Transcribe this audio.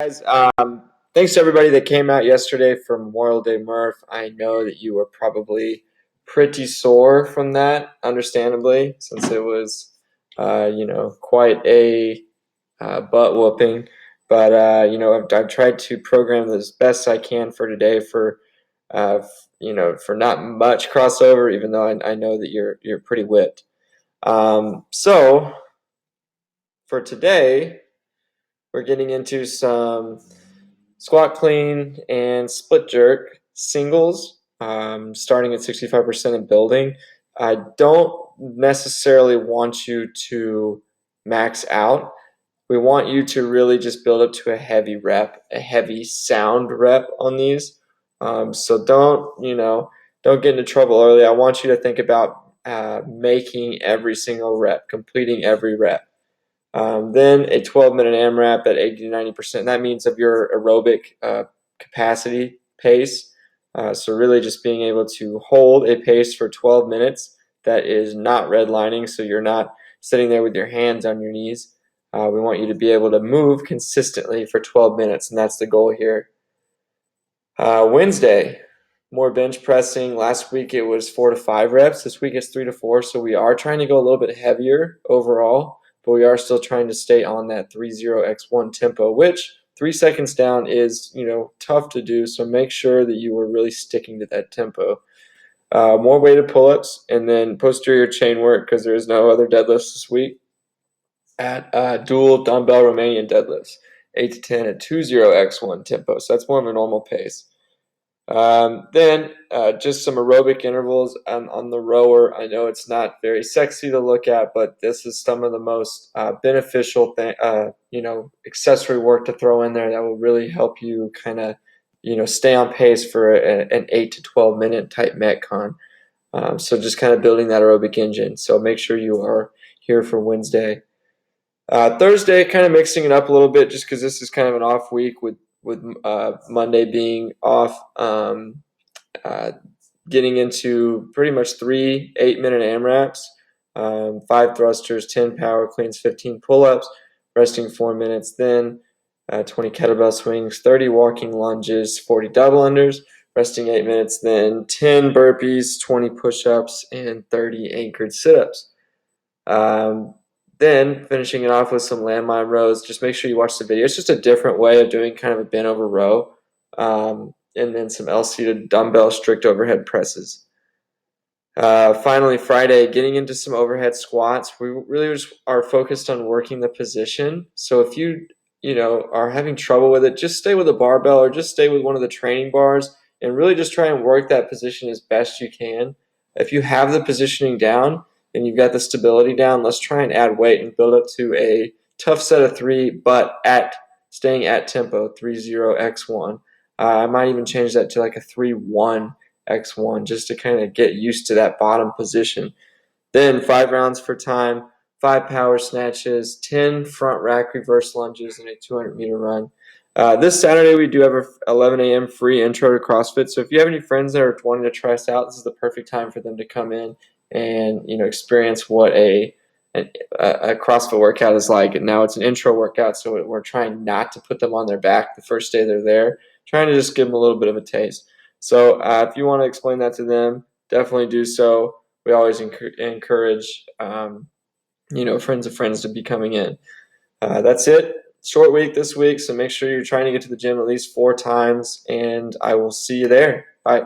Guys, thanks to everybody that came out yesterday for Memorial Day Murph. I know that you were probably pretty sore from that, understandably, since it was, quite a butt whooping. But I've tried to program as best I can for today for not much crossover, even though I know that you're pretty whipped. So for today, we're getting into some squat clean and split jerk singles, starting at 65% and building. I don't necessarily want you to max out. We want you to really just build up to a heavy rep, a heavy sound rep on these. So don't get into trouble early. I want you to think about making every single rep, completing every rep. Then a 12-minute AMRAP at 80 to 90%. That means of your aerobic capacity pace. So really just being able to hold a pace for 12 minutes that is not redlining, so you're not sitting there with your hands on your knees. We want you to be able to move consistently for 12 minutes, and that's the goal here. Wednesday, more bench pressing. Last week it was 4 to 5 reps. This week it's 3 to 4, so we are trying to go a little bit heavier overall, but we are still trying to stay on that 30x1 tempo, which 3 seconds down is, tough to do, so make sure that you are really sticking to that tempo. More weighted pull-ups, and then posterior chain work, because there is no other deadlifts this week, at dual dumbbell Romanian deadlifts, 8 to 10 at 20x1 tempo, so that's more of a normal pace. Then just some aerobic intervals on the rower. I know it's not very sexy to look at, but this is some of the most beneficial accessory work to throw in there that will really help you kind of, stay on pace for an 8 to 12 minute type Metcon. So just kind of building that aerobic engine. So make sure you are here for Wednesday. Thursday, kind of mixing it up a little bit just because this is kind of an off week with Monday being off, getting into pretty much 3 8-minute AMRAPs, 5 thrusters, 10 power cleans, 15 pull-ups, resting 4 minutes, then 20 kettlebell swings, 30 walking lunges, 40 double unders, resting 8 minutes, then 10 burpees, 20 push-ups, and 30 anchored sit-ups. Then finishing it off with some landmine rows. Just make sure you watch the video. It's just a different way of doing kind of a bent over row. And then some L-seated dumbbell strict overhead presses. Finally, Friday, getting into some overhead squats. We really just are focused on working the position. So if you are having trouble with it, just stay with a barbell or just stay with one of the training bars and really just try and work that position as best you can. If you have the positioning down and you've got the stability down, let's try and add weight and build up to a tough set of 3, but staying at tempo, 30x1. I might even change that to like a 31x1 just to kind of get used to that bottom position. Then 5 rounds for time, 5 power snatches, 10 front rack reverse lunges, and a 200-meter run. This Saturday, we do have a 11 a.m. free intro to CrossFit. So if you have any friends that are wanting to try us out, this is the perfect time for them to come in and experience what a CrossFit workout is like. And now it's an intro workout, so we're trying not to put them on their back the first day they're there, trying to just give them a little bit of a taste. So if you want to explain that to them, definitely do so. We always encourage, friends of friends to be coming in. That's it. Short week this week, so make sure you're trying to get to the gym at least 4 times, and I will see you there. Bye.